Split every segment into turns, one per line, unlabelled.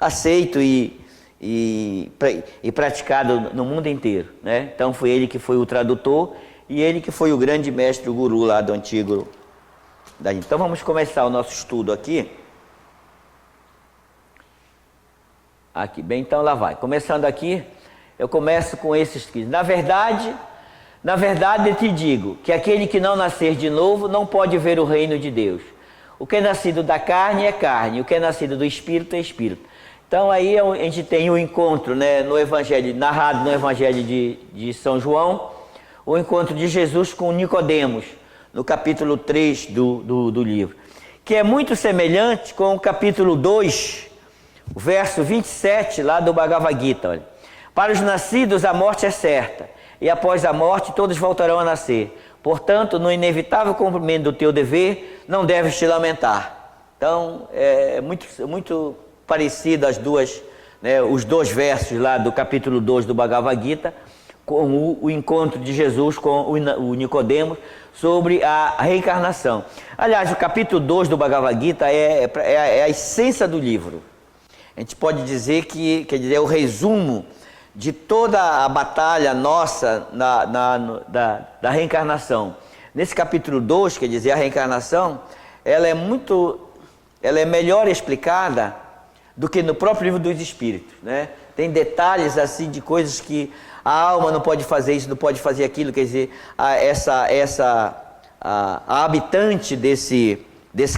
aceito e praticado no mundo inteiro, né? Então foi ele que foi o tradutor e ele que foi o grande mestre, o guru lá do antigo. Então vamos começar o nosso estudo aqui. Bem, então lá vai. Começando aqui, eu começo com esses que na verdade eu te digo que aquele que não nascer de novo não pode ver o reino de Deus. O que é nascido da carne é carne, o que é nascido do Espírito é Espírito. Então aí a gente tem o encontro, né, no Evangelho, narrado no Evangelho de São João, o encontro de Jesus com Nicodemos, no capítulo 3 do livro, que é muito semelhante com o capítulo 2, o verso 27 lá do Bhagavad Gita. Olha. Para os nascidos a morte é certa, e após a morte todos voltarão a nascer. Portanto, no inevitável cumprimento do teu dever, não deves te lamentar. Então, é muito parecido as duas, né, os dois versos lá do capítulo 2 do Bhagavad Gita, com o encontro de Jesus com o Nicodemos sobre a reencarnação. Aliás, o capítulo 2 do Bhagavad Gita é a essência do livro. A gente pode dizer que, quer dizer, é o resumo de toda a batalha nossa da reencarnação. Nesse capítulo 2, quer dizer, a reencarnação, ela é melhor explicada do que no próprio livro dos Espíritos, né? Tem detalhes assim de coisas que a alma não pode fazer isso, não pode fazer aquilo, quer dizer, a habitante desse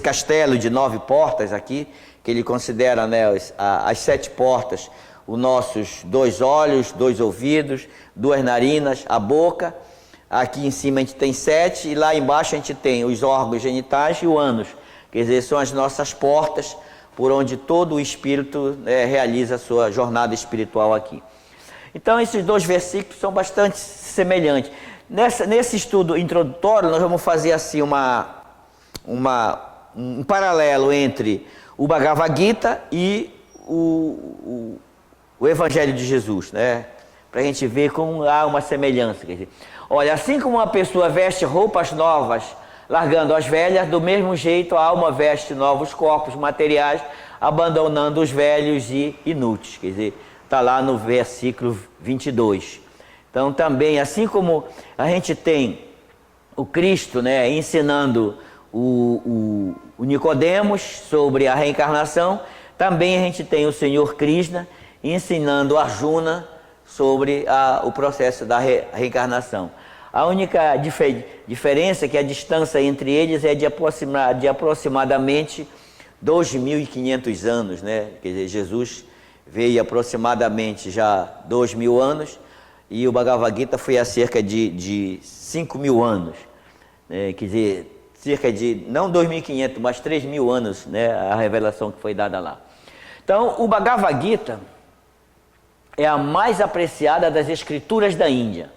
castelo de 9 portas aqui, que ele considera, né, as 7 portas, os nossos 2 olhos, 2 ouvidos, 2 narinas, a boca. Aqui em cima a gente tem 7 e lá embaixo a gente tem os órgãos genitais e o ânus. Quer dizer, são as nossas portas por onde todo o espírito realiza a sua jornada espiritual aqui. Então esses 2 versículos são bastante semelhantes. Nesse estudo introdutório nós vamos fazer assim um paralelo entre o Bhagavad Gita e o Evangelho de Jesus, né? Para a gente ver como há uma semelhança. Quer dizer, olha, assim como uma pessoa veste roupas novas, largando as velhas, do mesmo jeito a alma veste novos corpos materiais, abandonando os velhos e inúteis. Quer dizer, está lá no versículo 22. Então também, assim como a gente tem o Cristo, né, ensinando o Nicodemos sobre a reencarnação, também a gente tem o Senhor Krishna ensinando Arjuna sobre o processo da reencarnação. A única diferença é que a distância entre eles é de aproximadamente 2.500 anos, né? Quer dizer, Jesus veio aproximadamente já 2.000 anos e o Bhagavad Gita foi há cerca de 5.000 anos, né? Quer dizer, cerca de, não 2.500, mas 3.000 anos, né, a revelação que foi dada lá. Então, o Bhagavad Gita é a mais apreciada das escrituras da Índia.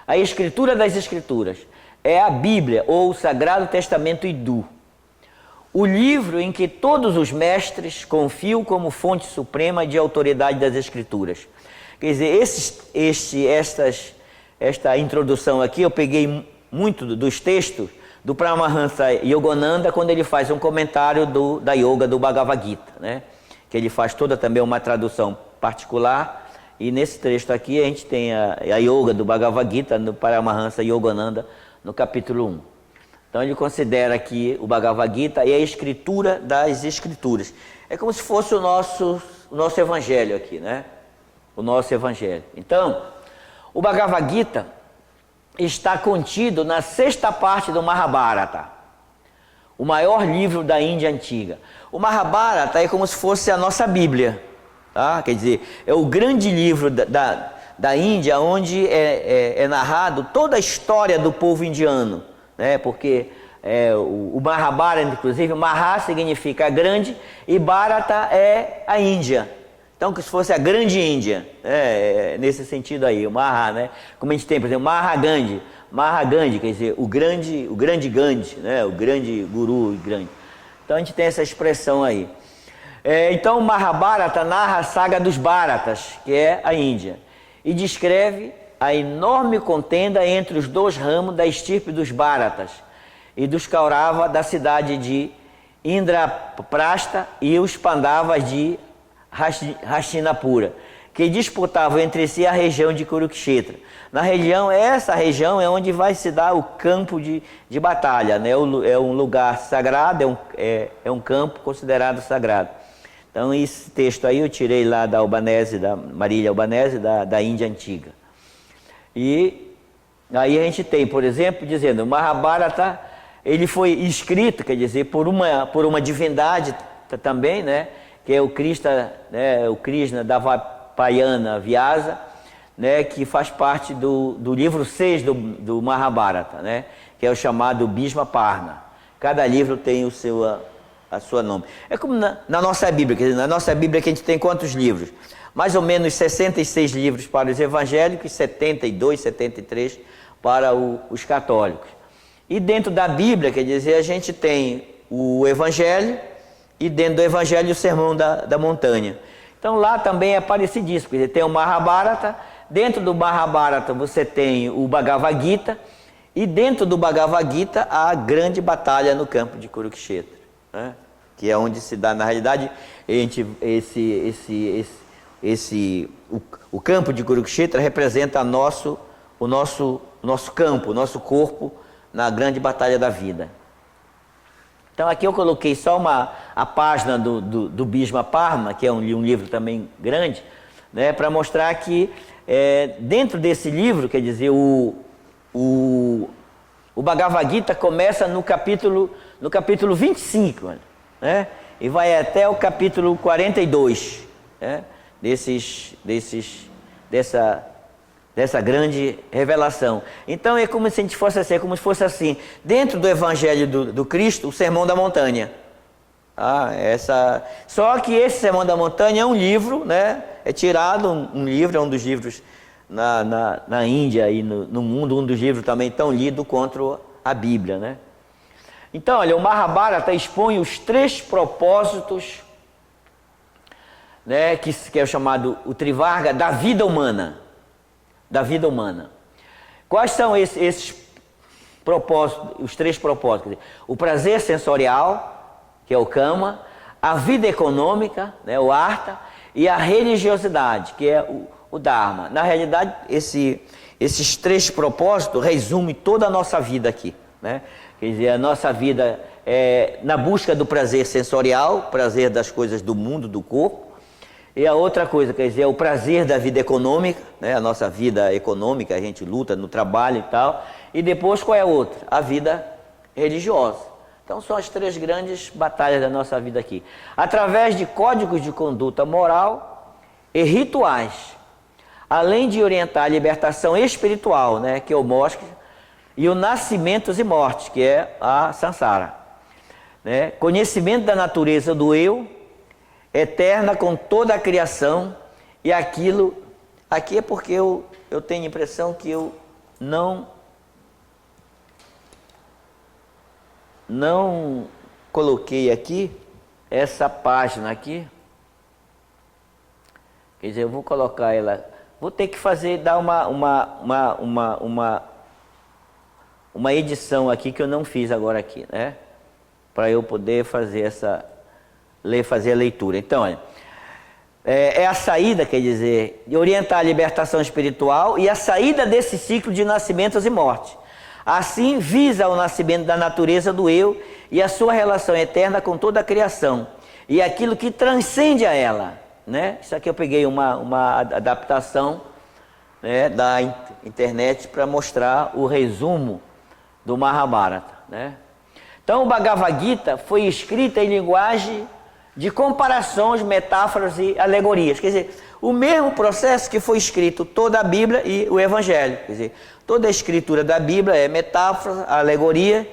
A escritura das escrituras é a Bíblia, ou o Sagrado Testamento Hindu. O livro em que todos os mestres confiam como fonte suprema de autoridade das escrituras. Quer dizer, esta introdução aqui, eu peguei muito dos textos do Paramahansa Yogananda, quando ele faz um comentário da Yoga do Bhagavad Gita, né? Que ele faz toda também uma tradução particular, e nesse texto aqui a gente tem a Yoga do Bhagavad Gita, no Paramahansa Yogananda, no capítulo 1. Então ele considera que o Bhagavad Gita é a escritura das escrituras. É como se fosse o nosso evangelho aqui, né? O nosso evangelho. Então, o Bhagavad Gita está contido na 6ª parte do Mahabharata, o maior livro da Índia antiga. O Mahabharata é como se fosse a nossa Bíblia, tá? Quer dizer, é o grande livro da Índia, onde é narrado toda a história do povo indiano, né? Porque o Mahabharata, inclusive, Maha significa grande e Bharata é a Índia. Então, que se fosse a grande Índia, nesse sentido aí, o Maha, né? Como a gente tem, por exemplo, Mahatma Gandhi, quer dizer, o grande Gandhi, né? O grande guru grande. Então, a gente tem essa expressão aí. Então, o Mahabharata narra a saga dos Bharatas, que é a Índia, e descreve a enorme contenda entre os 2 ramos da estirpe dos Bharatas e dos Kaurava da cidade de Indraprastha e os Pandavas de Hastinapura, que disputavam entre si a região de Kurukshetra. Essa região é onde vai se dar o campo de batalha, né? É um lugar sagrado, é um campo considerado sagrado. Então esse texto aí eu tirei lá da Albanese, da Marília Albanese, da Índia Antiga. E aí a gente tem, por exemplo, dizendo, o Mahabharata, ele foi escrito, quer dizer, por uma divindade também, né? Que é o Krishna, né? O Krishna Dvapayana Vyasa, né? Que faz parte do livro 6 do Mahabharata, né? Que é o chamado Bhishma Parna. Cada livro tem a sua nome. É como na nossa Bíblia, quer dizer, na nossa Bíblia que a gente tem quantos livros? Mais ou menos 66 livros para os evangélicos, 72, 73 para os católicos. E dentro da Bíblia, quer dizer, a gente tem o Evangelho e dentro do Evangelho o Sermão da Montanha. Então lá também é parecidíssimo, quer dizer, tem o Mahabharata, dentro do Mahabharata você tem o Bhagavad Gita e dentro do Bhagavad Gita a grande batalha no campo de Kurukshetra, né? Que é onde se dá, na realidade, o campo de Kurukshetra representa o nosso campo, o nosso corpo na grande batalha da vida. Então aqui eu coloquei só a página do Bhishma Parna, que é um livro também grande, né, para mostrar que dentro desse livro, quer dizer, o Bhagavad Gita começa no capítulo 25, né, e vai até o capítulo 42, né, dessa grande revelação. Então é como se a gente fosse assim, dentro do Evangelho do Cristo, o Sermão da Montanha. Só que esse Sermão da Montanha é um livro, né? É tirado um livro, é um dos livros na Índia e no mundo, um dos livros também tão lido contra a Bíblia, né? Então, olha, o Mahabharata expõe os 3 propósitos, né, que é o chamado o Trivarga da vida humana. Quais são esses propósitos, os 3 propósitos? O prazer sensorial, que é o Kama, a vida econômica, né, o Artha, e a religiosidade, que é o Dharma. Na realidade, esses 3 propósitos resumem toda a nossa vida aqui, né? Quer dizer, a nossa vida é na busca do prazer sensorial, prazer das coisas do mundo, do corpo. E a outra coisa, quer dizer, é o prazer da vida econômica, né? A nossa vida econômica, a gente luta no trabalho e tal. E depois, qual é a outra? A vida religiosa. Então, são as 3 grandes batalhas da nossa vida aqui. Através de códigos de conduta moral e rituais, além de orientar a libertação espiritual, né? Que é o moksha, e o nascimentos e mortes, que é a samsara, né? Conhecimento da natureza do eu, eterna com toda a criação, e aquilo, aqui é porque eu tenho a impressão que eu não coloquei aqui, essa página aqui, quer dizer, eu vou colocar ela, vou ter que dar uma edição aqui que eu não fiz agora aqui, né? Para eu poder fazer fazer a leitura. Então, olha, é a saída, quer dizer, de orientar a libertação espiritual e a saída desse ciclo de nascimentos e mortes. Assim, visa o nascimento da natureza do eu e a sua relação eterna com toda a criação e aquilo que transcende a ela, né? Isso aqui eu peguei uma adaptação, né, da internet para mostrar o resumo do Mahabharata, né? Então, o Bhagavad Gita foi escrito em linguagem de comparações, metáforas e alegorias. Quer dizer, o mesmo processo que foi escrito toda a Bíblia e o Evangelho. Quer dizer, toda a escritura da Bíblia é metáfora, alegoria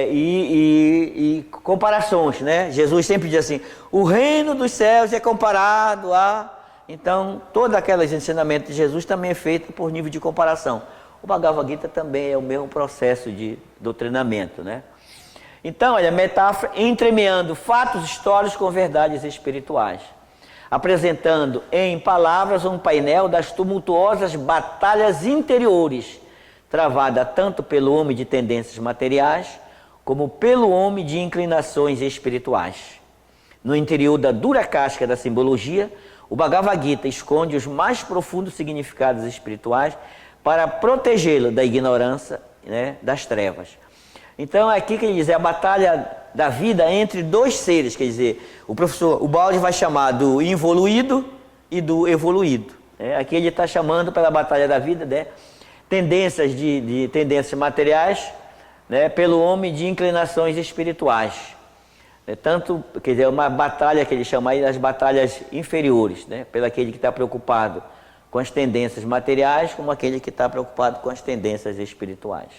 e comparações, né? Jesus sempre diz assim, o reino dos céus é comparado a... Então, todos aqueles ensinamentos de Jesus também é feito por nível de comparação. O Bhagavad Gita também é o mesmo processo de doutrinamento, né? Então, olha, metáfora entremeando fatos históricos com verdades espirituais, apresentando em palavras um painel das tumultuosas batalhas interiores, travada tanto pelo homem de tendências materiais, como pelo homem de inclinações espirituais. no interior da dura casca da simbologia, o Bhagavad Gita esconde os mais profundos significados espirituais para protegê-lo da ignorância, né, das trevas. Então é aqui que ele diz, é a batalha da vida entre dois seres, quer dizer, o professor Ubaldi vai chamar do involuído e do evoluído. Aqui ele está chamando pela batalha da vida, né, tendências de tendências materiais, né, pelo homem de inclinações espirituais. Tanto, quer dizer, uma batalha que ele chama aí das batalhas inferiores, né, pelo aquele que está preocupado com as tendências materiais, como aquele que está preocupado com as tendências espirituais.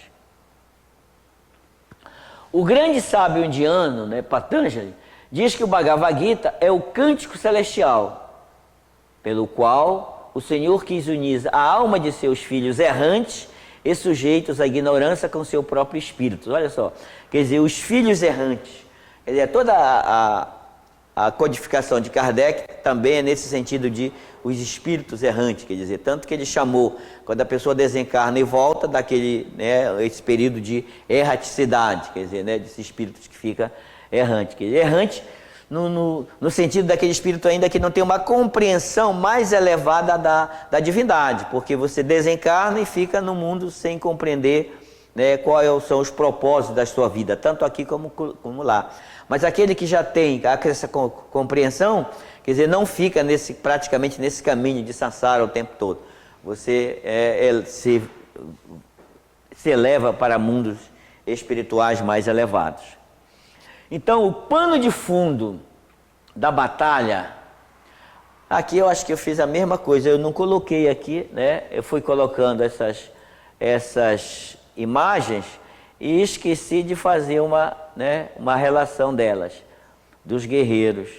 O grande sábio indiano, né, Patanjali, diz que o Bhagavad Gita é o cântico celestial, pelo qual o Senhor quis unir a alma de seus filhos errantes e sujeitos à ignorância com seu próprio espírito. Olha só, quer dizer, os filhos errantes. Quer dizer, toda a codificação de Kardec também é nesse sentido de os espíritos errantes, quer dizer, tanto que ele chamou, quando a pessoa desencarna e volta daquele, né, esse período de erraticidade, quer dizer, né, desses espíritos que fica errante. Quer dizer, errante no sentido daquele espírito ainda que não tem uma compreensão mais elevada da divindade, porque você desencarna e fica no mundo sem compreender, né, quais são os propósitos da sua vida, tanto aqui como lá. Mas aquele que já tem essa compreensão, quer dizer, não fica praticamente nesse caminho de samsara o tempo todo. Você se eleva para mundos espirituais mais elevados. Então, o pano de fundo da batalha, aqui eu acho que eu fiz a mesma coisa, eu não coloquei aqui, né? Eu fui colocando essas imagens e esqueci de fazer uma relação delas, dos guerreiros.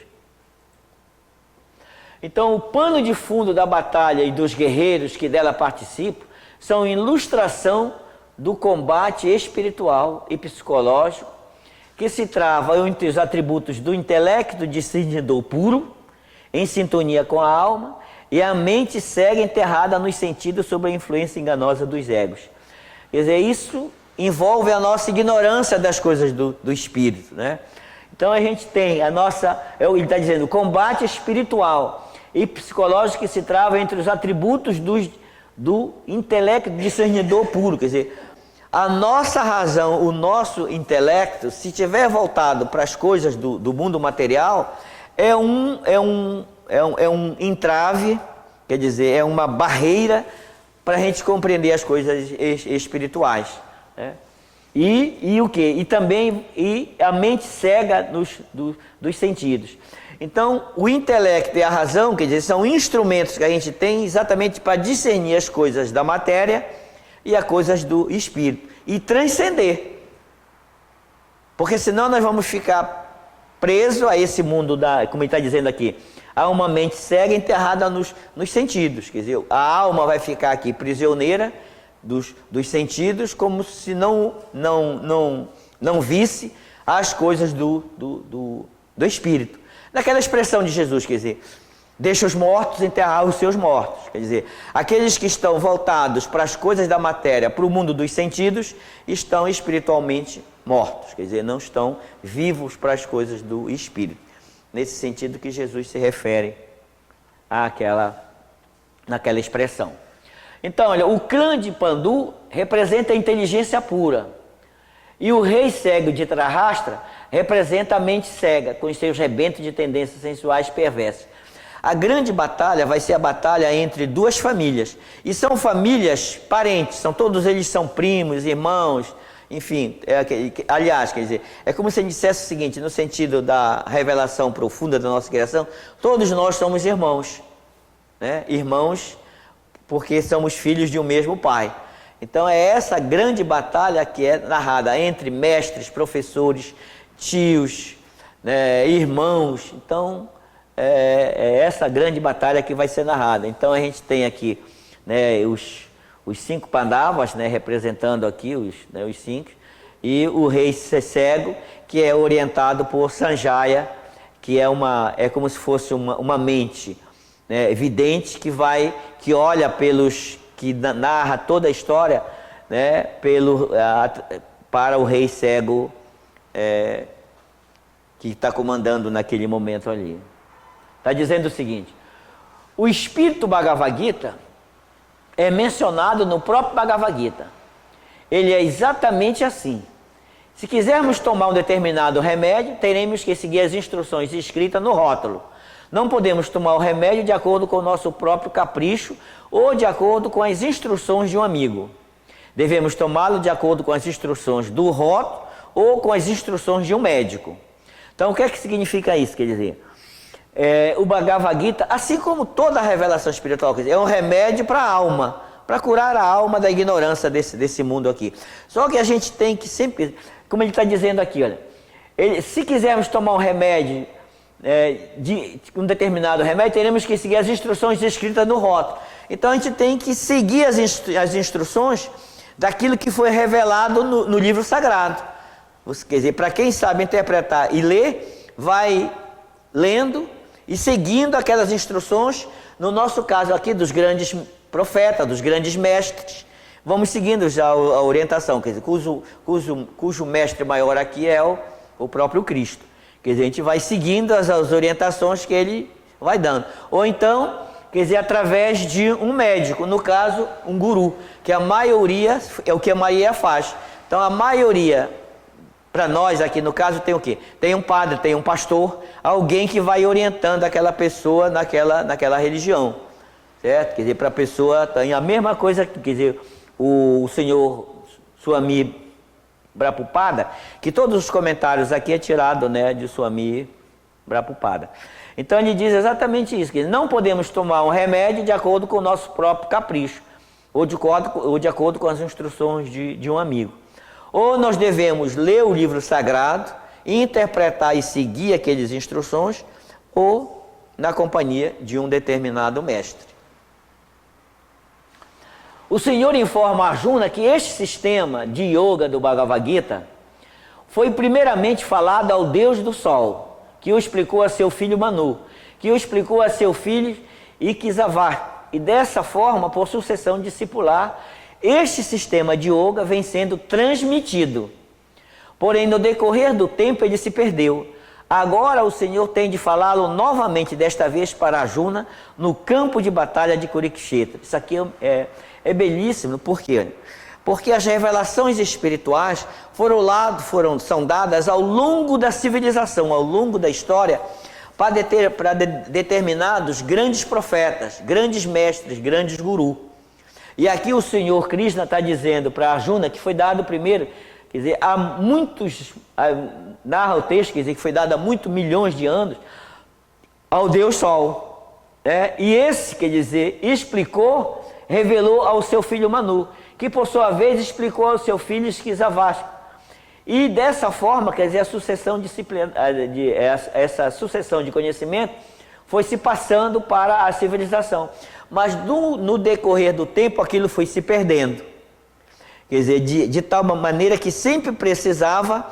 Então, o pano de fundo da batalha e dos guerreiros que dela participam são ilustração do combate espiritual e psicológico que se trava entre os atributos do intelecto discernidor puro, em sintonia com a alma, e a mente cega enterrada nos sentidos sob a influência enganosa dos egos. Quer dizer, isso envolve a nossa ignorância das coisas do espírito, né? Então a gente tem ele está dizendo, combate espiritual e psicológico que se trava entre os atributos do intelecto discernidor puro, quer dizer, a nossa razão, o nosso intelecto, se tiver voltado para as coisas do mundo material, é um entrave, quer dizer, é uma barreira para a gente compreender as coisas espirituais, né? E o quê? E também a mente cega dos sentidos. Então, o intelecto e a razão, quer dizer, são instrumentos que a gente tem exatamente para discernir as coisas da matéria e as coisas do espírito, e transcender. Porque senão nós vamos ficar presos a esse mundo, como ele está dizendo aqui, a uma mente cega enterrada nos sentidos. Quer dizer, a alma vai ficar aqui prisioneira dos sentidos, como se não visse as coisas do espírito. Naquela expressão de Jesus, quer dizer, deixa os mortos enterrar os seus mortos. Quer dizer, aqueles que estão voltados para as coisas da matéria, para o mundo dos sentidos, estão espiritualmente mortos. Quer dizer, não estão vivos para as coisas do espírito. Nesse sentido que Jesus se refere naquela expressão. Então, olha, o clã de Pandu representa a inteligência pura. E o rei cego de Trahastra representa a mente cega, com os seus rebentos de tendências sensuais perversas. A grande batalha vai ser a batalha entre duas famílias. E são famílias parentes, todos eles são primos, irmãos, enfim. Aliás, quer dizer, é como se a gente dissesse o seguinte, no sentido da revelação profunda da nossa criação, todos nós somos irmãos, né? Irmãos porque somos filhos de um mesmo pai. Então é essa grande batalha que é narrada entre mestres, professores, tios, né, irmãos. Então é essa grande batalha que vai ser narrada. Então a gente tem aqui, né, os 5 Pandavas, né, representando aqui os 5, e o rei cego, que é orientado por Sanjaya, que é como se fosse uma mente, né, vidente, que olha que narra toda a história, né, para o rei cego que está comandando naquele momento ali. Está dizendo o seguinte: o espírito Bhagavad Gita é mencionado no próprio Bhagavad Gita. Ele é exatamente assim. Se quisermos tomar um determinado remédio, teremos que seguir as instruções escritas no rótulo. Não podemos tomar o remédio de acordo com o nosso próprio capricho ou de acordo com as instruções de um amigo. Devemos tomá-lo de acordo com as instruções do rótulo ou com as instruções de um médico. Então, o que é que significa isso? Quer dizer, o Bhagavad Gita, assim como toda a revelação espiritual, quer dizer, é um remédio para a alma, para curar a alma da ignorância desse mundo aqui. Só que a gente tem que sempre, como ele está dizendo aqui, olha, se quisermos tomar um remédio, um determinado remédio, teremos que seguir as instruções escritas no rótulo. Então a gente tem que seguir as instruções daquilo que foi revelado no livro sagrado. Quer dizer, para quem sabe interpretar e ler, vai lendo e seguindo aquelas instruções, no nosso caso aqui, dos grandes profetas, dos grandes mestres, vamos seguindo já a orientação, quer dizer, cujo mestre maior aqui é o próprio Cristo. Quer dizer, a gente vai seguindo as orientações que ele vai dando. Ou então, quer dizer, através de um médico, no caso, um guru, que a maioria é o que a maioria faz. Então, a maioria, para nós aqui no caso, tem o quê? Tem um padre, tem um pastor, alguém que vai orientando aquela pessoa naquela religião, certo? Quer dizer, para a pessoa, tem a mesma coisa, quer dizer, o senhor Swami Prabhupada, que todos os comentários aqui é tirado, né, de Swami Prabhupada. Então ele diz exatamente isso, que não podemos tomar um remédio de acordo com o nosso próprio capricho, ou de acordo com as instruções de um amigo. Ou nós devemos ler o livro sagrado, interpretar e seguir aquelas instruções, ou na companhia de um determinado mestre. O Senhor informa a Arjuna que este sistema de yoga do Bhagavad Gita foi primeiramente falado ao Deus do Sol, que o explicou a seu filho Manu, que o explicou a seu filho Ikshava, e dessa forma, por sucessão discipular, este sistema de yoga vem sendo transmitido. Porém, no decorrer do tempo, ele se perdeu. Agora o Senhor tem de falá-lo novamente, desta vez para Arjuna, no campo de batalha de Kurukshetra. Isso aqui é belíssimo, por quê? Porque as revelações espirituais são dadas ao longo da civilização, ao longo da história, para determinados grandes profetas, grandes mestres, grandes gurus. E aqui o Senhor Krishna está dizendo para Arjuna que foi dado primeiro, quer dizer, narra o texto, quer dizer, que foi dado há muitos milhões de anos ao Deus Sol. E esse, quer dizer, revelou ao seu filho Manu, que por sua vez explicou ao seu filho Ikshava. E dessa forma, quer dizer, essa sucessão de conhecimento foi se passando para a civilização. Mas no decorrer do tempo aquilo foi se perdendo. Quer dizer, de tal maneira que sempre precisava,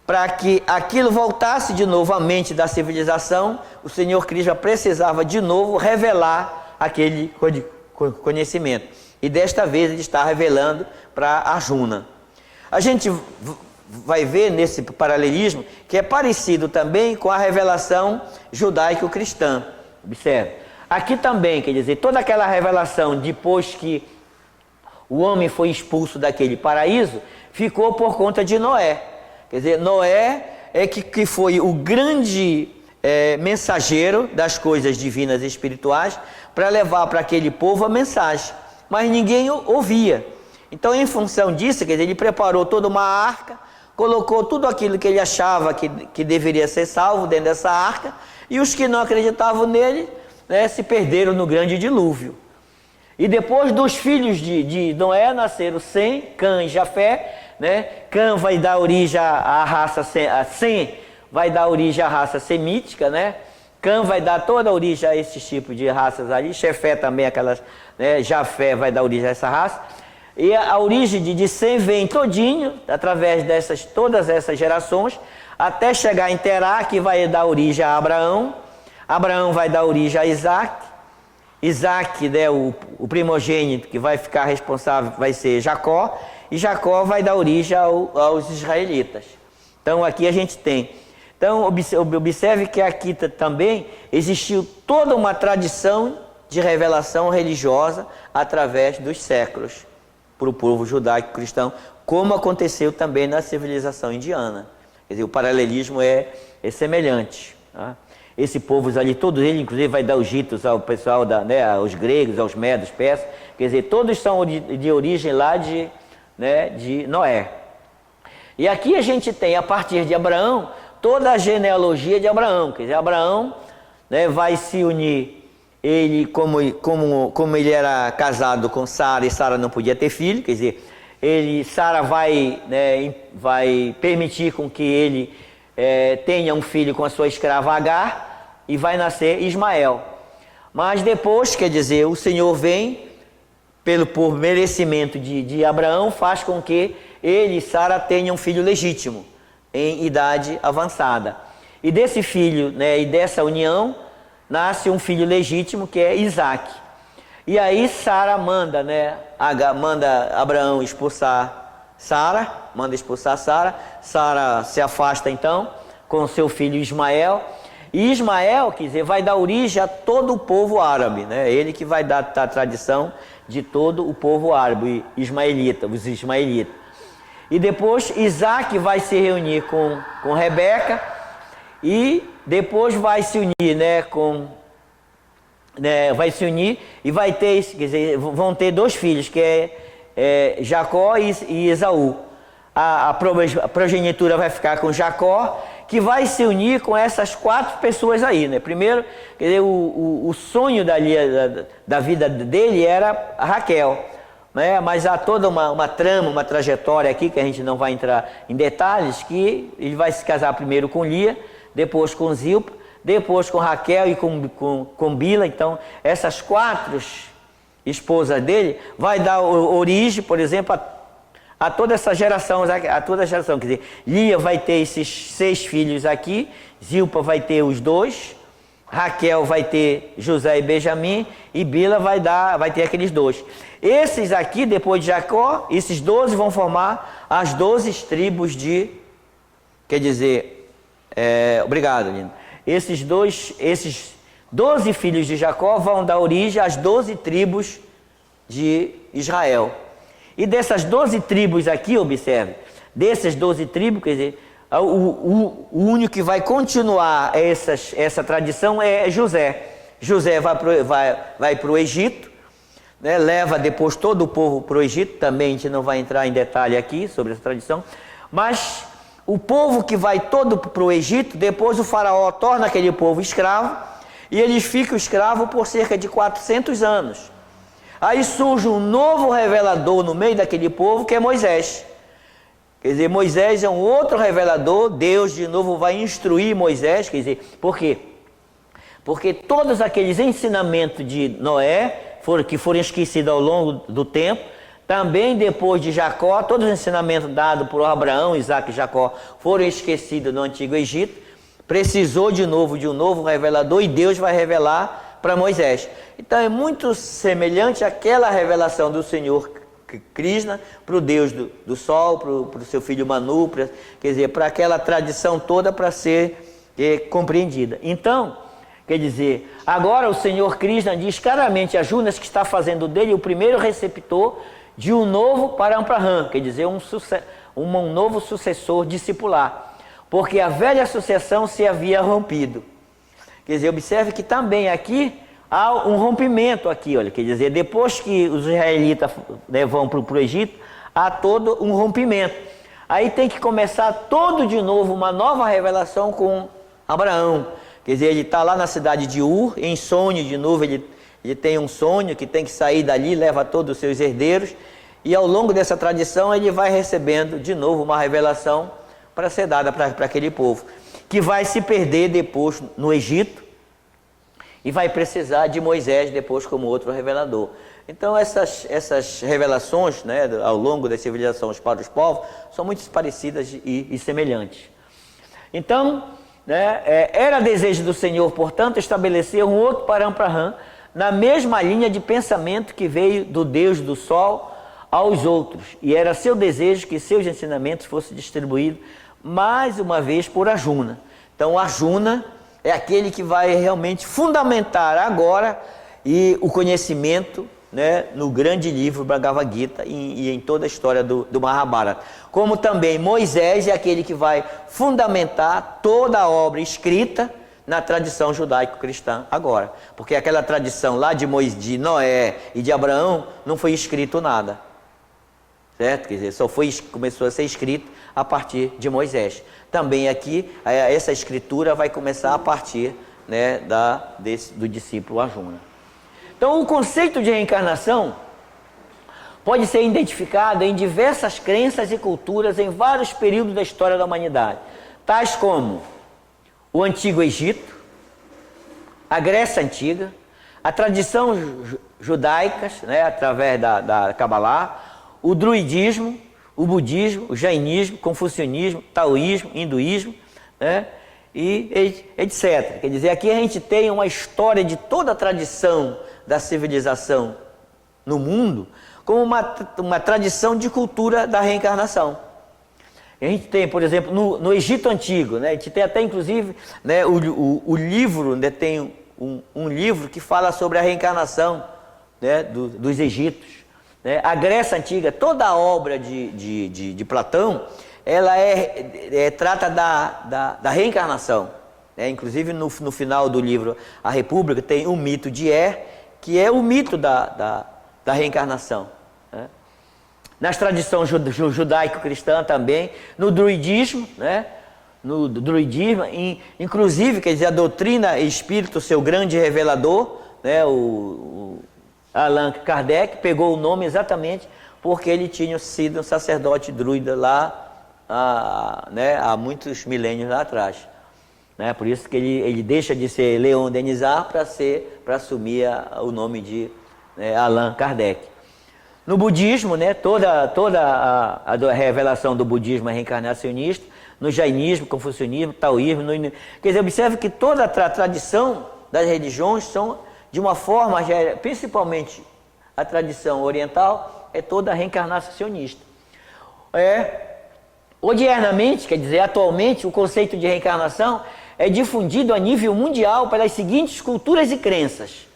para que aquilo voltasse de novo à mente da civilização, o Senhor Krishna precisava de novo revelar aquele conhecimento. E desta vez ele está revelando para Arjuna. A gente vai ver nesse paralelismo que é parecido também com a revelação judaico-cristã. Observe. Aqui também, quer dizer, toda aquela revelação depois que o homem foi expulso daquele paraíso, ficou por conta de Noé. Quer dizer, Noé que foi o grande mensageiro das coisas divinas e espirituais para levar para aquele povo a mensagem. Mas ninguém ouvia. Então, em função disso, quer dizer, ele preparou toda uma arca, colocou tudo aquilo que ele achava que deveria ser salvo dentro dessa arca, e os que não acreditavam nele, se perderam no grande dilúvio. E depois dos filhos de Noé nasceram Sem, Cã e Jafé. Cã vai dar origem à raça Sem, vai dar origem à raça semítica, Cã vai dar toda a origem a esses tipos de raças ali, Jafé também, Jafé vai dar origem a essa raça. E a origem de Sem vem todinho, através todas essas gerações, até chegar em Terá, que vai dar origem a Abraão. Abraão vai dar origem a Isaac. Isaac, o primogênito que vai ficar responsável, vai ser Jacó. E Jacó vai dar origem aos israelitas. Então aqui a gente tem, Então, observe que aqui também existiu toda uma tradição de revelação religiosa através dos séculos para o povo judaico-cristão, como aconteceu também na civilização indiana. Quer dizer, o paralelismo é semelhante. Tá? Esse povo ali, todos eles, inclusive vai dar os gitos ao pessoal, aos gregos, aos medos, persas, quer dizer, todos são de origem lá de Noé. E aqui a gente tem, a partir de Abraão, toda a genealogia de Abraão. Quer dizer, Abraão vai se unir, ele como ele era casado com Sara e Sara não podia ter filho, quer dizer, Sara vai permitir com que ele tenha um filho com a sua escrava Agar e vai nascer Ismael. Mas depois, quer dizer, o Senhor vem, por merecimento de Abraão, faz com que ele e Sara tenham um filho legítimo, em idade avançada. E desse filho, e dessa união, nasce um filho legítimo que é Isaac. E aí Sara manda Abraão expulsar Sara, Sara se afasta então com seu filho Ismael, e Ismael, quer dizer, vai dar origem a todo o povo árabe, ele que vai dar a tradição de todo o povo árabe, os ismaelitas. E depois Isaac vai se reunir com Rebeca, e depois vai se unir, vai se unir e vai ter, quer dizer, vão ter dois filhos, que é Jacó e Esaú. A progenitura vai ficar com Jacó, que vai se unir com essas 4 pessoas aí, Primeiro, quer dizer, o sonho da vida dele era a Raquel, mas há toda uma trama, uma trajetória aqui, que a gente não vai entrar em detalhes, que ele vai se casar primeiro com Lia, depois com Zilpa, depois com Raquel e com Bila. Então, essas 4 esposas dele vai dar origem, por exemplo, a toda essa geração, quer dizer, Lia vai ter esses 6 filhos aqui, Zilpa vai ter os 2, Raquel vai ter José e Benjamim, e Bila vai ter aqueles 2. Esses aqui, depois de Jacó, esses 12 vão formar as 12 tribos quer dizer, obrigado, Lino. Esses 12 filhos de Jacó vão dar origem às 12 tribos de Israel. E dessas 12 tribos aqui, observe, dessas 12 tribos, quer dizer, o único que vai continuar essa tradição é José. José vai para o Egito, leva depois todo o povo para o Egito. Também a gente não vai entrar em detalhe aqui sobre essa tradição, mas o povo que vai todo para o Egito, depois o faraó torna aquele povo escravo, e eles ficam escravos por cerca de 400 anos. Aí surge um novo revelador no meio daquele povo, que é Moisés. Quer dizer, Moisés é um outro revelador. Deus de novo vai instruir Moisés, quer dizer, por quê? Porque todos aqueles ensinamentos de Noé, que foram esquecidos ao longo do tempo, também depois de Jacó, todos os ensinamentos dados por Abraão, Isaac e Jacó foram esquecidos no Antigo Egito. Precisou de novo de um novo revelador, e Deus vai revelar para Moisés. Então é muito semelhante àquela revelação do Senhor Krishna para o Deus do Sol, para o seu filho Manu, quer dizer, para aquela tradição toda para ser compreendida. Então, quer dizer, agora o Senhor Krishna diz claramente a Junas que está fazendo dele o primeiro receptor de um novo Paramprahan, quer dizer, um novo sucessor discipular, porque a velha sucessão se havia rompido. Quer dizer, observe que também aqui há um rompimento aqui, olha, quer dizer, depois que os israelitas vão para o Egito, há todo um rompimento. Aí tem que começar todo de novo, uma nova revelação com Abraão. Quer dizer, ele está lá na cidade de Ur, em sonho de novo, ele tem um sonho que tem que sair dali, leva todos os seus herdeiros, e ao longo dessa tradição ele vai recebendo de novo uma revelação para ser dada para aquele povo, que vai se perder depois no Egito, e vai precisar de Moisés depois como outro revelador. Então essas revelações, ao longo das civilizações para os povos, são muito parecidas e semelhantes. Então, era desejo do Senhor, portanto, estabelecer um outro Paramprahan na mesma linha de pensamento que veio do Deus do Sol aos outros, e era seu desejo que seus ensinamentos fossem distribuídos mais uma vez por Arjuna. Então o Arjuna é aquele que vai realmente fundamentar agora e o conhecimento, né, no grande livro Bhagavad Gita e em toda a história do Mahabharata. Como também Moisés é aquele que vai fundamentar toda a obra escrita na tradição judaico-cristã agora. Porque aquela tradição lá de Noé e de Abraão não foi escrito nada. Certo? Quer dizer, começou a ser escrito a partir de Moisés. Também aqui, essa escritura vai começar a partir, né, do discípulo Arjuna. Então, o conceito de reencarnação pode ser identificado em diversas crenças e culturas em vários períodos da história da humanidade, tais como o Antigo Egito, a Grécia Antiga, a tradição judaica, né, através da Kabbalah, o druidismo, o budismo, o jainismo, o confucionismo, o taoísmo, o hinduísmo, né, e etc. Quer dizer, aqui a gente tem uma história de toda a tradição da civilização no mundo como uma tradição de cultura da reencarnação. A gente tem, por exemplo, no Egito Antigo, né, a gente tem até inclusive, né, o livro, né, tem um livro que fala sobre a reencarnação, né, dos egípcios. Né? A Grécia Antiga, toda a obra de Platão, ela trata da reencarnação. Né? Inclusive no final do livro A República tem o mito de que é o mito da reencarnação. Né? Nas tradições judaico-cristã também, no druidismo, né? No druidismo, inclusive, quer dizer, a doutrina espírito, seu grande revelador, né? O Allan Kardec pegou o nome exatamente porque ele tinha sido um sacerdote druida lá, há muitos milênios lá atrás. Né? Por isso que ele deixa de ser Leon Denisard para assumir o nome de Allan Kardec. No budismo, né, toda a revelação do budismo é reencarnacionista. No jainismo, confucionismo, taoísmo, quer dizer, observe que toda a tradição das religiões são, de uma forma, principalmente a tradição oriental, é toda reencarnacionista. Odiernamente, quer dizer, atualmente, o conceito de reencarnação é difundido a nível mundial pelas seguintes culturas e crenças.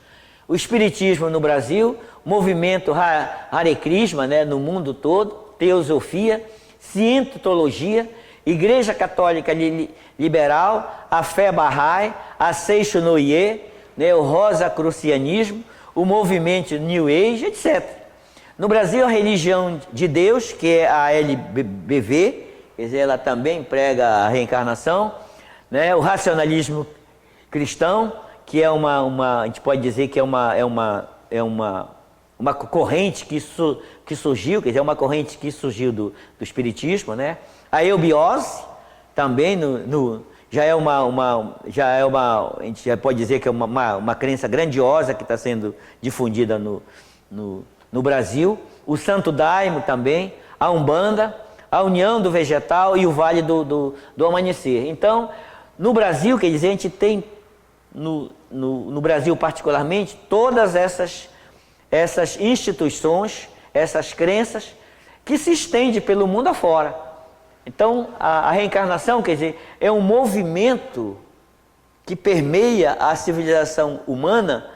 O Espiritismo no Brasil, o movimento Hare Krishna, né, no mundo todo, Teosofia, Cientologia, Igreja Católica Liberal, a Fé Bahá'í, a Seishonoye, né, o Rosacrucianismo, o movimento New Age, etc. No Brasil, a religião de Deus, que é a LBV, quer dizer, ela também prega a reencarnação, né, o racionalismo cristão, que é a gente pode dizer que é uma corrente que surgiu, quer dizer, uma corrente que surgiu do Espiritismo, né? A eubiose também já é a gente já pode dizer que é uma crença grandiosa que está sendo difundida no Brasil. O Santo Daime também, a Umbanda, a União do Vegetal e o Vale do Amanhecer. Então, no Brasil, quer dizer, a gente tem no Brasil particularmente todas essas instituições, essas crenças que se estendem pelo mundo afora. Então, a reencarnação, quer dizer, é um movimento que permeia a civilização humana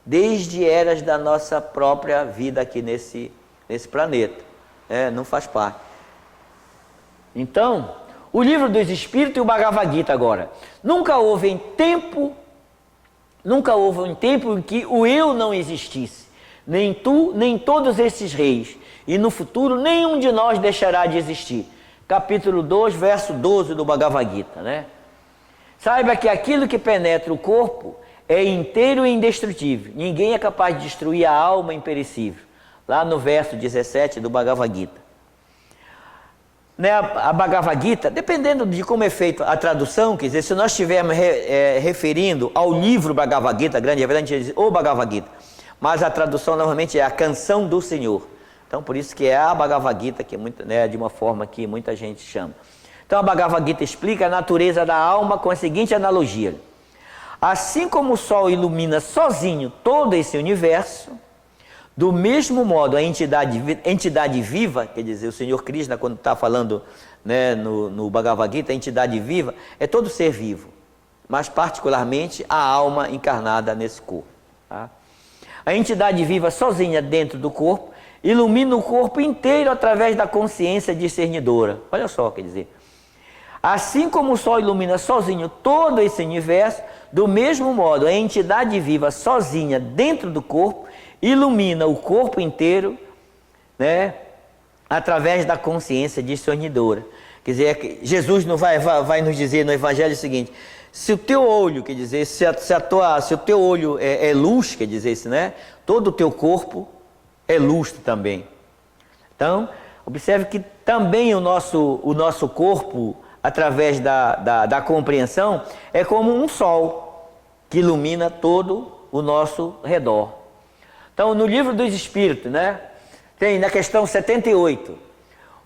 desde eras da nossa própria vida aqui nesse planeta. Não faz parte. Então, o Livro dos Espíritos e o Bhagavad Gita agora. Nunca houve um tempo em que o eu não existisse. Nem tu, nem todos esses reis. E no futuro, nenhum de nós deixará de existir. Capítulo 2, verso 12 do Bhagavad Gita, né? Saiba que aquilo que penetra o corpo é inteiro e indestrutível. Ninguém é capaz de destruir a alma imperecível. Lá no verso 17 do Bhagavad Gita. Né, a Bhagavad Gita, dependendo de como é feita a tradução, quer dizer, se nós estivermos referindo ao livro Bhagavad Gita, grande reverente, a gente diz o Bhagavad Gita. Mas a tradução normalmente é a canção do Senhor. Então, por isso que é a Bhagavad Gita, que é muito, né, de uma forma que muita gente chama. Então, a Bhagavad Gita explica a natureza da alma com a seguinte analogia. Assim como o Sol ilumina sozinho todo esse universo, do mesmo modo a entidade viva, quer dizer, o Senhor Krishna, quando está falando, né, no Bhagavad Gita, a entidade viva é todo ser vivo. mas particularmente a alma encarnada nesse corpo. Tá? A entidade viva sozinha dentro do corpo ilumina o corpo inteiro através da consciência discernidora. Olha só, quer dizer, assim como o Sol ilumina sozinho todo esse universo, do mesmo modo a entidade viva sozinha dentro do corpo ilumina o corpo inteiro, né, através da consciência discernidora. Quer dizer, Jesus não vai nos dizer no Evangelho o seguinte: se o teu olho, quer dizer, se o teu olho é luz, quer dizer isso, né? Todo o teu corpo é luz também. Então, observe que também o nosso corpo, através da compreensão, é como um sol que ilumina todo o nosso redor. Então, no livro dos Espíritos, né? Tem na questão 78.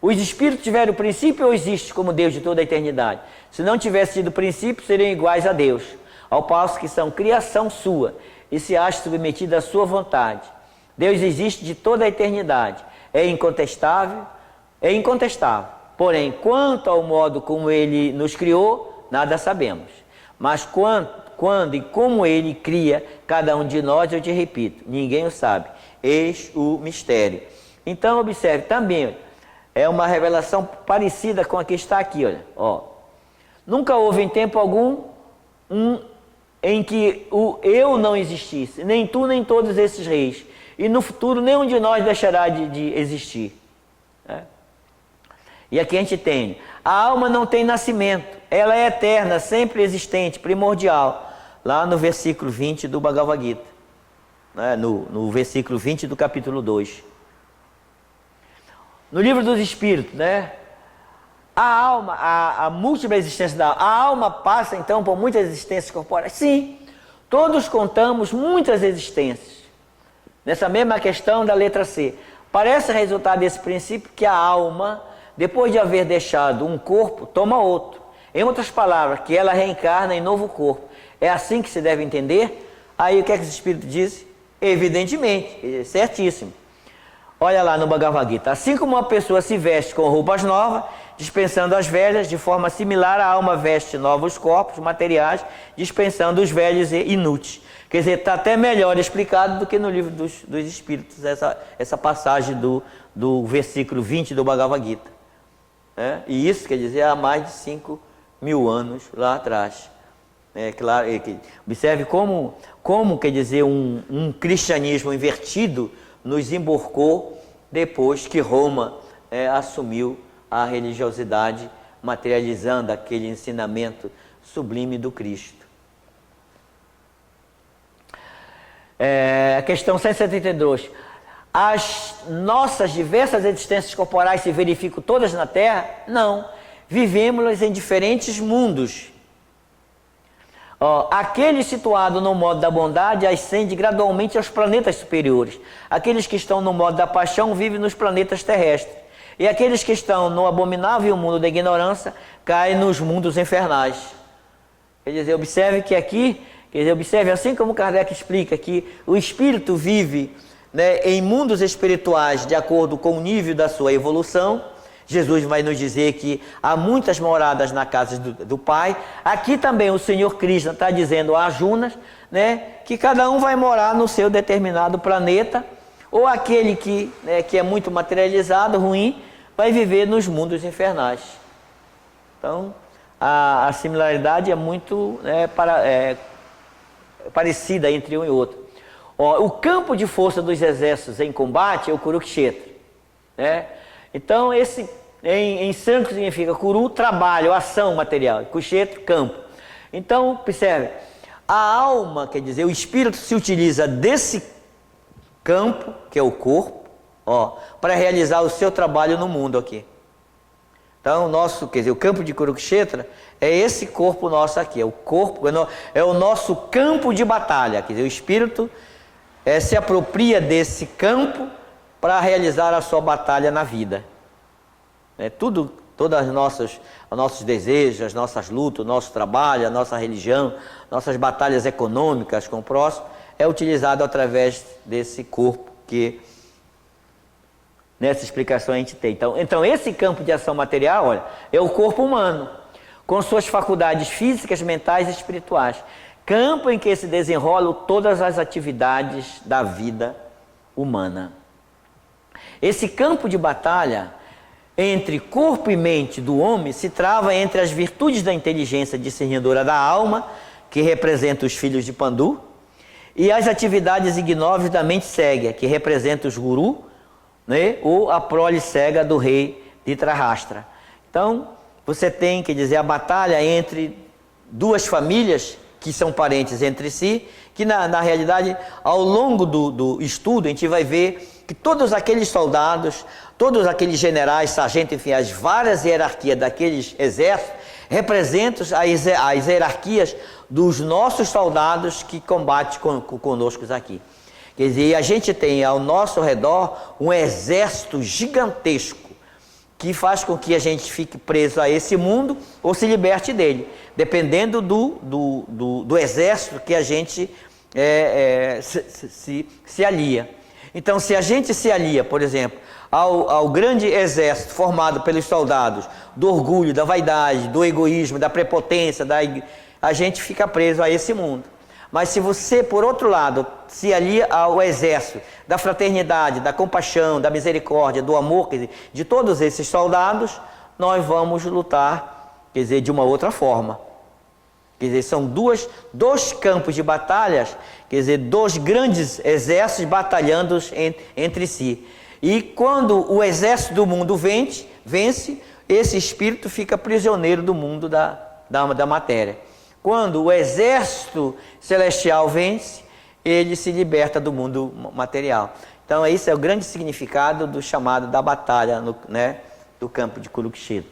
Os espíritos tiveram princípio ou existem como Deus de toda a eternidade? Se não tivesse tido princípio, seriam iguais a Deus, ao passo que são criação sua e se acham submetidos à sua vontade. Deus existe de toda a eternidade, é incontestável. Porém, quanto ao modo como Ele nos criou, nada sabemos. Mas quando e como Ele cria cada um de nós, eu te repito, ninguém o sabe. Eis o mistério. Então, observe também, é uma revelação parecida com a que está aqui, olha. Ó. Nunca houve em tempo algum em que o eu não existisse, nem tu, nem todos esses reis. E no futuro nenhum de nós deixará de existir. Né? E aqui a gente tem, a alma não tem nascimento, ela é eterna, sempre existente, primordial. Lá no versículo 20 do Bhagavad Gita, né? no versículo 20 do capítulo 2. No livro dos Espíritos, né? A alma, a múltipla existência da alma, a alma passa então por muitas existências corporais? Sim, todos contamos muitas existências. Nessa mesma questão da letra C, parece resultar desse princípio que a alma, depois de haver deixado um corpo, toma outro. Em outras palavras, que ela reencarna em novo corpo. É assim que se deve entender? Aí o que é que os Espíritos dizem? Evidentemente, certíssimo. Olha lá no Bhagavad Gita, assim como uma pessoa se veste com roupas novas, dispensando as velhas, de forma similar a alma veste novos corpos materiais, dispensando os velhos e inúteis. Quer dizer, está até melhor explicado do que no livro dos Espíritos, essa passagem do versículo 20 do Bhagavad Gita. E isso quer dizer há mais de 5.000 anos lá atrás. Claro, observe como quer dizer, um cristianismo invertido nos emborcou depois que Roma assumiu a religiosidade, materializando aquele ensinamento sublime do Cristo. A questão 172. As nossas diversas existências corporais se verificam todas na Terra? Não. Vivemos em diferentes mundos. Aquele situado no modo da bondade ascende gradualmente aos planetas superiores. Aqueles que estão no modo da paixão vivem nos planetas terrestres. E aqueles que estão no abominável mundo da ignorância caem nos mundos infernais. Quer dizer, observe que aqui, observe assim como Kardec explica que o espírito vive, né, em mundos espirituais de acordo com o nível da sua evolução. Jesus vai nos dizer que há muitas moradas na casa do Pai. Aqui também o Senhor Krishna está dizendo a Arjunas, né, que cada um vai morar no seu determinado planeta, ou aquele que é muito materializado, ruim, vai viver nos mundos infernais. Então, a similaridade é muito parecida entre um e outro. O campo de força dos exércitos em combate é o Kurukshetra. Né? Então, esse em sânscrito significa Kuru, trabalho, ação material, Kshetra, campo. Então, observe, a alma, quer dizer, o espírito se utiliza desse campo, que é o corpo, para realizar o seu trabalho no mundo aqui. Então, o campo de Kurukshetra é esse corpo nosso aqui, é o corpo, é o nosso campo de batalha, quer dizer, o espírito se apropria desse campo para realizar a sua batalha na vida. Todas os nossos desejos, as nossas lutas, o nosso trabalho, a nossa religião, nossas batalhas econômicas com o próximo, é utilizado através desse corpo que nessa explicação a gente tem. Então esse campo de ação material, olha, é o corpo humano. com suas faculdades físicas, mentais e espirituais. Campo em que se desenrolam todas as atividades da vida humana. Esse campo de batalha entre corpo e mente do homem se trava entre as virtudes da inteligência discernidora da alma, que representa os filhos de Pandu, e as atividades ignóveis da mente cega, que representa os guru, né, ou a prole cega do rei de Trahastra. Então, você tem, quer dizer, a batalha entre duas famílias que são parentes entre si, que na realidade, ao longo do estudo, a gente vai ver que todos aqueles soldados, todos aqueles generais, sargentos, enfim, as várias hierarquias daqueles exércitos, representam as hierarquias dos nossos soldados que combatem conosco aqui. Quer dizer, a gente tem ao nosso redor um exército gigantesco que faz com que a gente fique preso a esse mundo ou se liberte dele, dependendo do exército que a gente se alia. Então, se a gente se alia, por exemplo, ao grande exército formado pelos soldados do orgulho, da vaidade, do egoísmo, da prepotência, a gente fica preso a esse mundo. Mas se você, por outro lado, se alia ao exército da fraternidade, da compaixão, da misericórdia, do amor, quer dizer, de todos esses soldados, nós vamos lutar, quer dizer, de uma outra forma. Quer dizer, são dois campos de batalhas, quer dizer, dois grandes exércitos batalhando entre si. E quando o exército do mundo vence, esse espírito fica prisioneiro do mundo da matéria. Quando o exército celestial vence, ele se liberta do mundo material. Então, esse é o grande significado do chamado da batalha, do campo de Kurukshetra.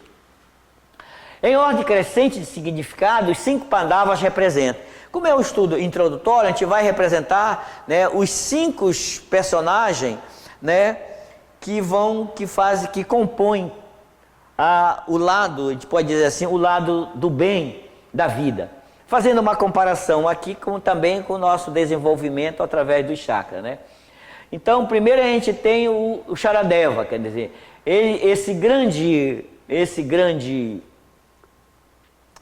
Em ordem crescente de significado, os 5 Pandavas representam. Como é um estudo introdutório, a gente vai representar, os 5 personagens, que compõem o lado, a gente pode dizer assim, o lado do bem da vida. Fazendo uma comparação aqui também com o nosso desenvolvimento através do chakra, Então, primeiro a gente tem o Sharadeva, quer dizer, esse grande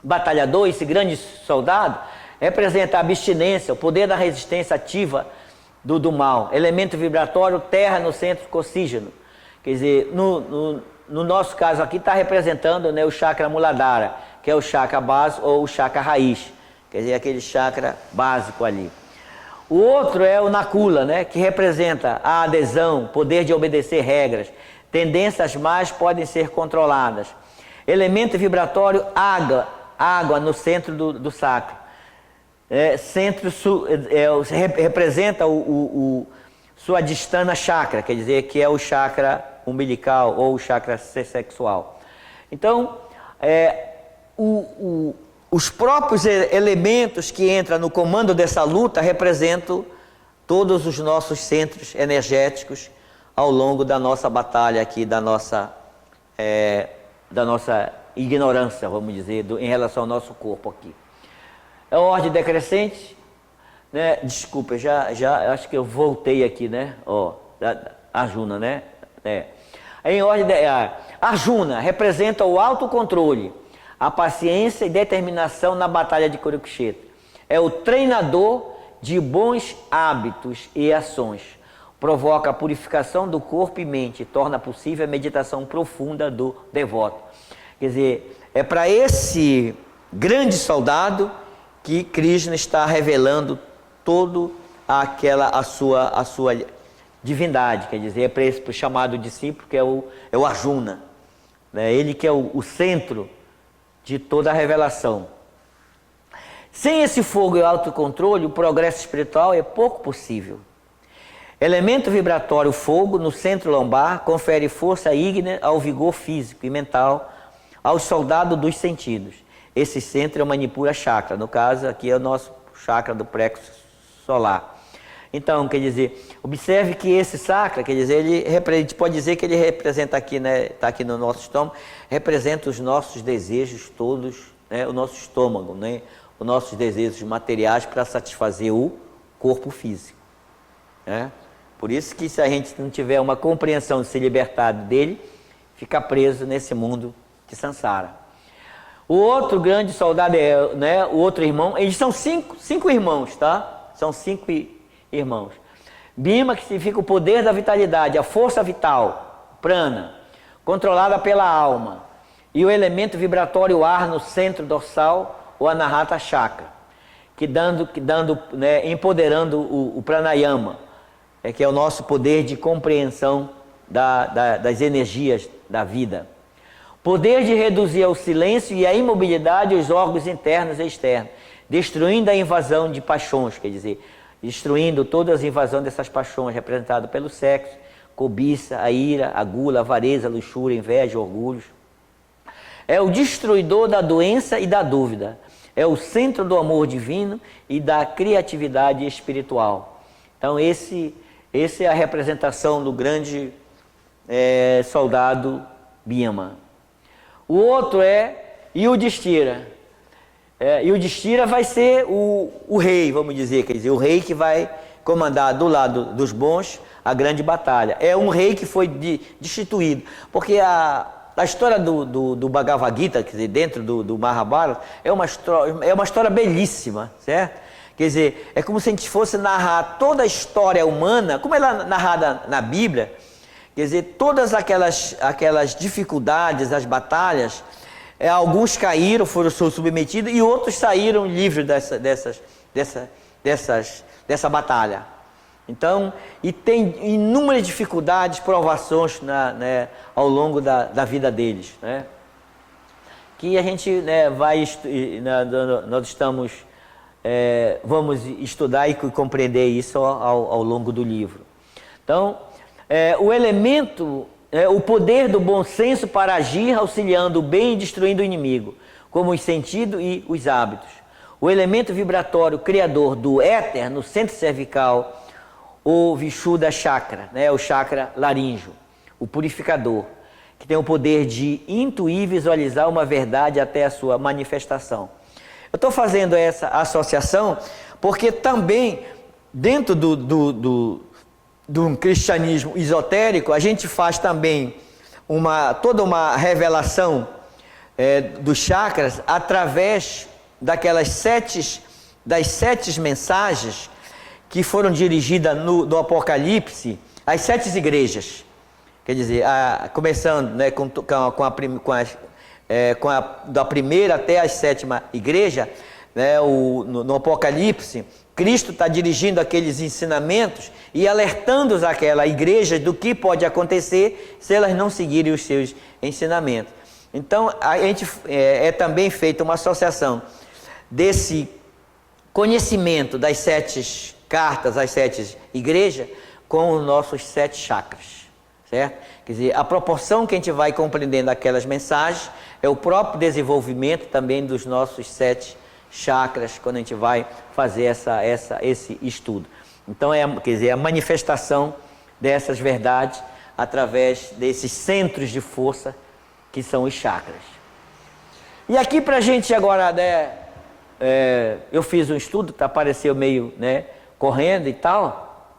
batalhador, esse grande soldado, representa a abstinência, o poder da resistência ativa do mal, elemento vibratório, terra no centro com oxígeno. Quer dizer, no nosso caso aqui está representando o chakra Muladhara, que é o chakra base ou o chakra raiz, quer dizer, aquele chakra básico ali. O outro é o Nakula, que representa a adesão, poder de obedecer regras, tendências más podem ser controladas. Elemento vibratório, água no centro do sacro. Representa o Swadhisthana chakra, quer dizer, que é o chakra umbilical ou o chakra sexual. Então, os próprios elementos que entram no comando dessa luta representam todos os nossos centros energéticos ao longo da nossa batalha aqui, da nossa ignorância, vamos dizer, em relação ao nosso corpo aqui. É a ordem decrescente, desculpa, já acho que eu voltei aqui, Arjuna, Em ordem Arjuna representa o autocontrole, a paciência e determinação na batalha de Kurukshetra. É o treinador de bons hábitos e ações. Provoca a purificação do corpo e mente, torna possível a meditação profunda do devoto. Quer dizer, é para esse grande soldado que Krishna está revelando todo a sua divindade, quer dizer, é para esse chamado discípulo que é o Arjuna, ele que é o centro de toda a revelação. Sem esse fogo e autocontrole, o progresso espiritual é pouco possível. Elemento vibratório fogo no centro lombar confere força ígnea ao vigor físico e mental aos soldados dos sentidos. Esse centro é o Manipura Chakra, no caso aqui é o nosso chakra do plexo solar. Então, quer dizer, observe que esse chakra, quer dizer, a gente pode dizer que ele representa aqui, está aqui no nosso estômago, representa os nossos desejos todos, o nosso estômago, os nossos desejos materiais para satisfazer o corpo físico. Por isso que se a gente não tiver uma compreensão de se libertar dele, fica preso nesse mundo de samsara. O outro grande soldado é, né, o outro irmão. Eles são cinco irmãos, tá? São 5 irmãos. Bhima, que significa o poder da vitalidade, a força vital, prana, controlada pela alma. E o elemento vibratório ar no centro dorsal, o Anahata Chakra, né, empoderando o pranayama, que é o nosso poder de compreensão das energias da vida. Poder de reduzir ao silêncio e à imobilidade os órgãos internos e externos, destruindo a invasão de paixões, quer dizer, destruindo todas as invasões dessas paixões representadas pelo sexo, cobiça, a ira, a gula, a avareza, a luxúria, a inveja, orgulhos. É o destruidor da doença e da dúvida. É o centro do amor divino e da criatividade espiritual. Então essa é a representação do grande soldado Bhima. O outro é Yudhishthira. Yudhishthira vai ser o rei, vamos dizer, quer dizer, o rei que vai comandar do lado dos bons a grande batalha. É um rei que foi destituído, porque a história do Bhagavad Gita, quer dizer, dentro do Mahabharata, é uma história belíssima, certo? Quer dizer, é como se a gente fosse narrar toda a história humana, como ela é narrada na Bíblia. Quer dizer, todas aquelas dificuldades, as batalhas, alguns caíram, foram submetidos, e outros saíram livres dessa batalha. Então, e tem inúmeras dificuldades, provações ao longo da vida deles, né? Que a gente nós estamos, vamos estudar e compreender isso ao longo do livro. Então, o elemento, o poder do bom senso para agir, auxiliando o bem e destruindo o inimigo, como os sentidos e os hábitos. O elemento vibratório criador do éter no centro cervical, o Vishuddha Chakra, o chakra laríngeo, o purificador, que tem o poder de intuir e visualizar uma verdade até a sua manifestação. Eu estou fazendo essa associação porque também, dentro do cristianismo esotérico, a gente faz também toda uma revelação dos chakras através das 7 mensagens que foram dirigidas no Apocalipse às 7 igrejas. Quer dizer, começando da primeira até a 7ª igreja, no Apocalipse, Cristo está dirigindo aqueles ensinamentos e alertando aquela igreja do que pode acontecer se elas não seguirem os seus ensinamentos. Então, a gente também feita uma associação desse conhecimento das 7 cartas às 7 igrejas com os nossos 7 chakras, certo? Quer dizer, a proporção que a gente vai compreendendo aquelas mensagens é o próprio desenvolvimento também dos nossos 7 chakras quando a gente vai fazer esse estudo. Então, quer dizer, a manifestação dessas verdades através desses centros de força que são os chakras. E aqui pra gente agora, eu fiz um estudo, apareceu meio, correndo e tal,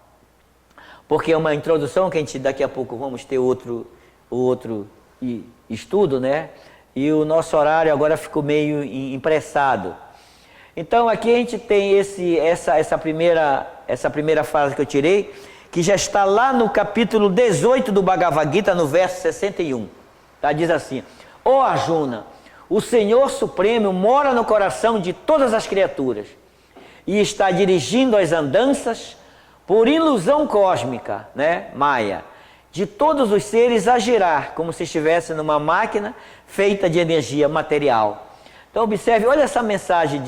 porque é uma introdução que a gente daqui a pouco vamos ter outro estudo, e o nosso horário agora ficou meio empressado. Então aqui a gente tem essa primeira frase que eu tirei, que já está lá no capítulo 18 do Bhagavad Gita, no verso 61. Tá? Diz assim: ó Arjuna, o Senhor Supremo mora no coração de todas as criaturas e está dirigindo as andanças por ilusão cósmica, Maya, de todos os seres a girar, como se estivesse numa máquina feita de energia material. Então observe, olha essa mensagem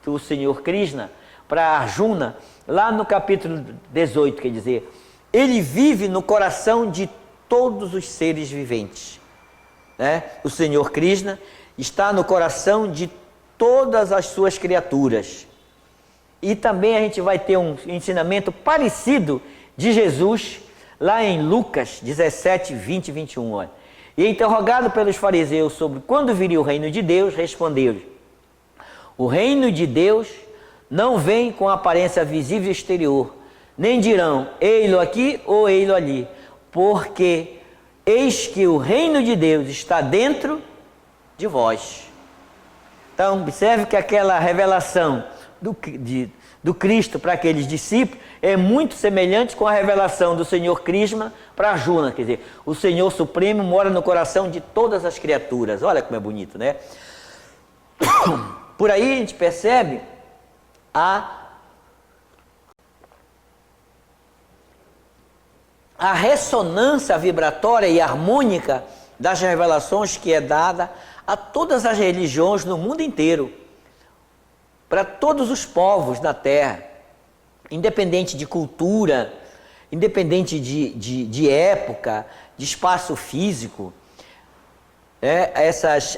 do Senhor Krishna para Arjuna, lá no capítulo 18, quer dizer, ele vive no coração de todos os seres viventes. O Senhor Krishna está no coração de todas as suas criaturas. E também a gente vai ter um ensinamento parecido de Jesus, lá em Lucas 17, 20 e 21. Olha. E interrogado pelos fariseus sobre quando viria o reino de Deus, respondeu-lhes: o reino de Deus não vem com aparência visível exterior, nem dirão, ei-lo aqui ou ei-lo ali, porque eis que o reino de Deus está dentro de vós. Então, observe que aquela revelação do Cristo para aqueles discípulos é muito semelhante com a revelação do Senhor Krishna para Arjuna. Quer dizer, o Senhor Supremo mora no coração de todas as criaturas. Olha como é bonito, né? Por aí a gente percebe a ressonância vibratória e harmônica das revelações que é dada a todas as religiões no mundo inteiro, para todos os povos da Terra, independente de cultura, independente de época, de espaço físico.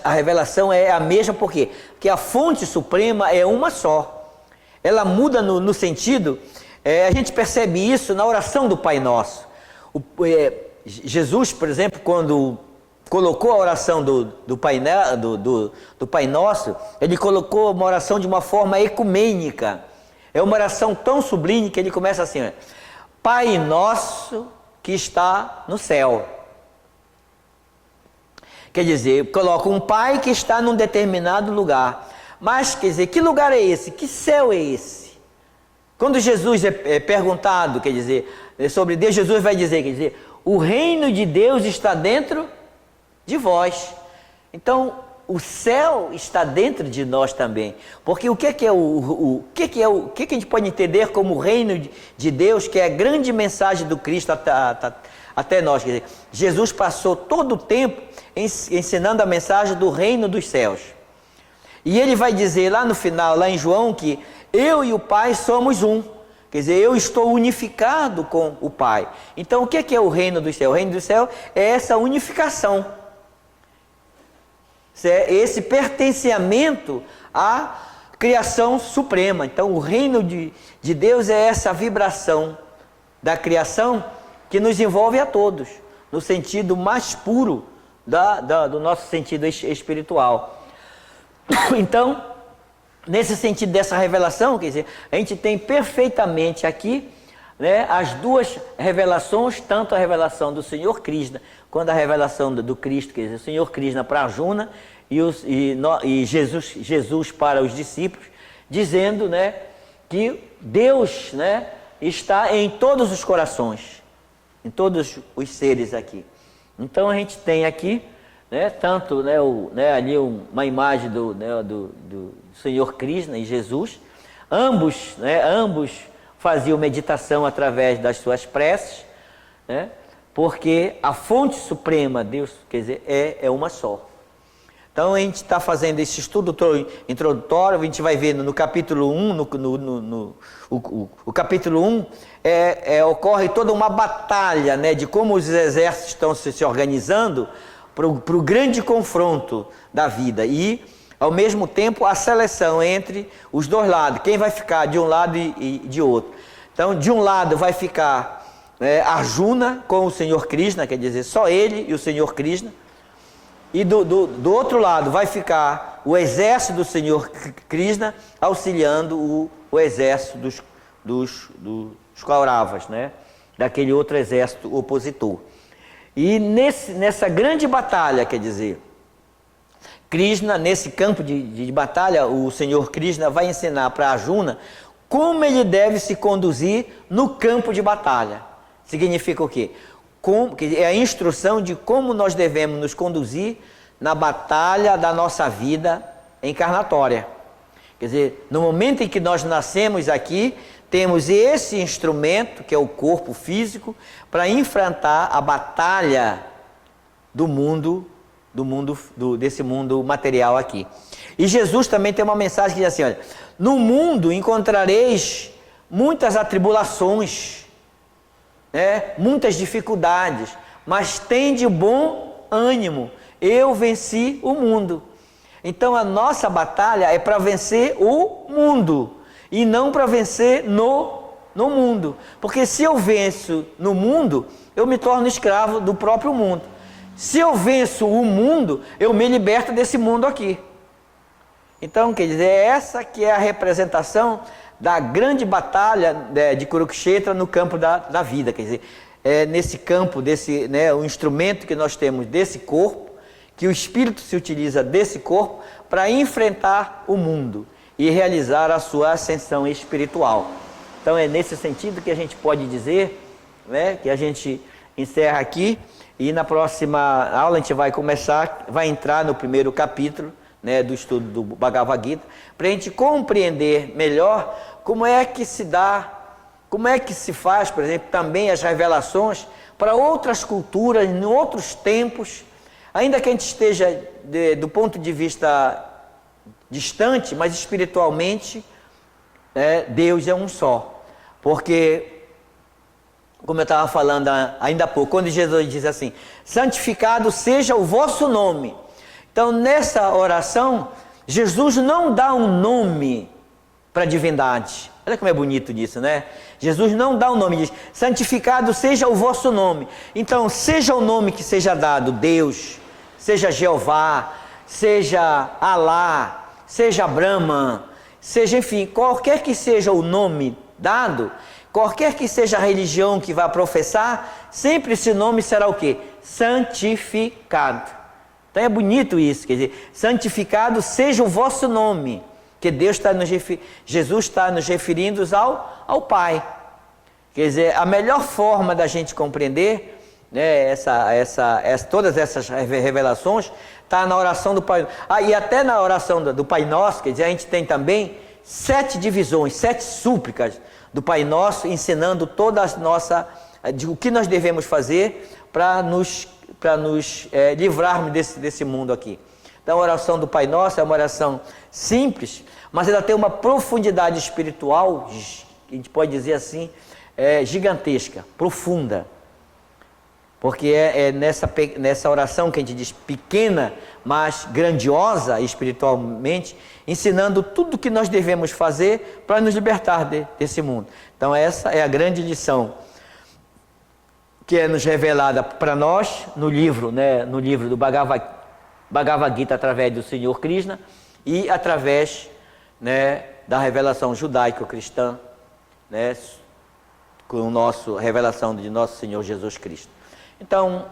A revelação é a mesma, por quê? Porque a fonte suprema é uma só. Ela muda no sentido, a gente percebe isso na oração do Pai Nosso. Jesus, por exemplo, quando colocou a oração do Pai Nosso, ele colocou uma oração de uma forma ecumênica. É uma oração tão sublime que ele começa assim: Pai Nosso que está no céu. Quer dizer, coloca um Pai que está num determinado lugar. Mas, quer dizer, que lugar é esse? Que céu é esse? Quando Jesus é perguntado, quer dizer, sobre Deus, Jesus vai dizer, quer dizer, o reino de Deus está dentro de vós. Então, o céu está dentro de nós também. Porque o que é o que a gente pode entender como o reino de Deus, que é a grande mensagem do Cristo até nós. Quer dizer, Jesus passou todo o tempo ensinando a mensagem do reino dos céus. E ele vai dizer lá no final, lá em João, que eu e o Pai somos um. Quer dizer, eu estou unificado com o Pai. Então, o que é o reino do céu? O reino do céu é essa unificação. Esse pertencimento à criação suprema. Então, o reino de Deus é essa vibração da criação que nos envolve a todos, no sentido mais puro do nosso sentido espiritual. Então, nesse sentido dessa revelação, quer dizer, a gente tem perfeitamente aqui, né, as duas revelações, tanto a revelação do Senhor Krishna, quanto a revelação do Cristo, quer dizer, o Senhor Krishna para Arjuna e Jesus para os discípulos, dizendo, né, que Deus, né, está em todos os corações, em todos os seres aqui. Então a gente tem aqui, né, tanto, né, ali uma imagem do Senhor Krishna e Jesus, ambos faziam meditação através das suas preces, né, porque a fonte suprema, Deus, quer dizer, é uma só. Então a gente está fazendo esse estudo introdutório, a gente vai ver no capítulo 1, o capítulo 1 ocorre toda uma batalha, né, de como os exércitos estão se organizando para o grande confronto da vida e, ao mesmo tempo, a seleção entre os dois lados, quem vai ficar de um lado e de outro. Então, de um lado vai ficar Arjuna com o Senhor Krishna, quer dizer, só ele e o Senhor Krishna. E do outro lado vai ficar o exército do Senhor Krishna auxiliando o exército dos Kauravas, né? Daquele outro exército opositor. E nessa grande batalha, quer dizer, Krishna, nesse campo de batalha, o Senhor Krishna vai ensinar para Arjuna como ele deve se conduzir no campo de batalha. Significa o quê? É a instrução de como nós devemos nos conduzir na batalha da nossa vida encarnatória. Quer dizer, no momento em que nós nascemos aqui, temos esse instrumento, que é o corpo físico, para enfrentar a batalha desse mundo material aqui. E Jesus também tem uma mensagem que diz assim, olha, no mundo encontrareis muitas atribulações, muitas dificuldades, mas tende bom ânimo, eu venci o mundo. Então a nossa batalha é para vencer o mundo e não para vencer no mundo, porque se eu venço no mundo, eu me torno escravo do próprio mundo. Se eu venço o mundo, eu me liberto desse mundo aqui. Então, quer dizer, essa que é a representação da grande batalha de Kurukshetra no campo da vida. Quer dizer, nesse campo, o instrumento que nós temos desse corpo, que o espírito se utiliza desse corpo para enfrentar o mundo e realizar a sua ascensão espiritual. Então é nesse sentido que a gente pode dizer, né, que a gente encerra aqui, e na próxima aula a gente vai entrar no primeiro capítulo, né, do estudo do Bhagavad Gita, para a gente compreender melhor como é que se dá, como é que se faz, por exemplo, também as revelações para outras culturas, em outros tempos, ainda que a gente esteja do ponto de vista distante, mas espiritualmente, Deus é um só. Porque, como eu estava falando ainda há pouco, quando Jesus diz assim, santificado seja o vosso nome. Então, nessa oração, Jesus não dá um nome para a divindade. Olha como é bonito disso, né? Jesus não dá um nome, diz, santificado seja o vosso nome. Então, seja o nome que seja dado, Deus, seja Jeová, seja Alá, seja Brahma, seja, enfim, qualquer que seja o nome dado, qualquer que seja a religião que vá professar, sempre esse nome será o quê? Santificado. Então é bonito isso, quer dizer, santificado seja o vosso nome, que Deus está Jesus está nos referindo ao Pai. Quer dizer, a melhor forma da gente compreender, né, todas essas revelações está na oração do Pai. E até na oração do Pai Nosso, quer dizer, a gente tem também 7 divisões, 7 súplicas do Pai Nosso, ensinando toda a nossa, o que nós devemos fazer para nos livrarmos desse mundo aqui. Então a oração do Pai Nosso é uma oração simples, mas ela tem uma profundidade espiritual, a gente pode dizer assim, gigantesca, profunda. Porque é nessa oração que a gente diz pequena, mas grandiosa espiritualmente, ensinando tudo o que nós devemos fazer para nos libertar desse mundo. Então essa é a grande lição que é nos revelada para nós no livro, né, no livro do Bhagavad Gita, através do Senhor Krishna e através, né, da revelação judaico-cristã, né, com a revelação de nosso Senhor Jesus Cristo. Então,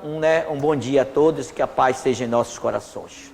um bom dia a todos, que a paz seja em nossos corações.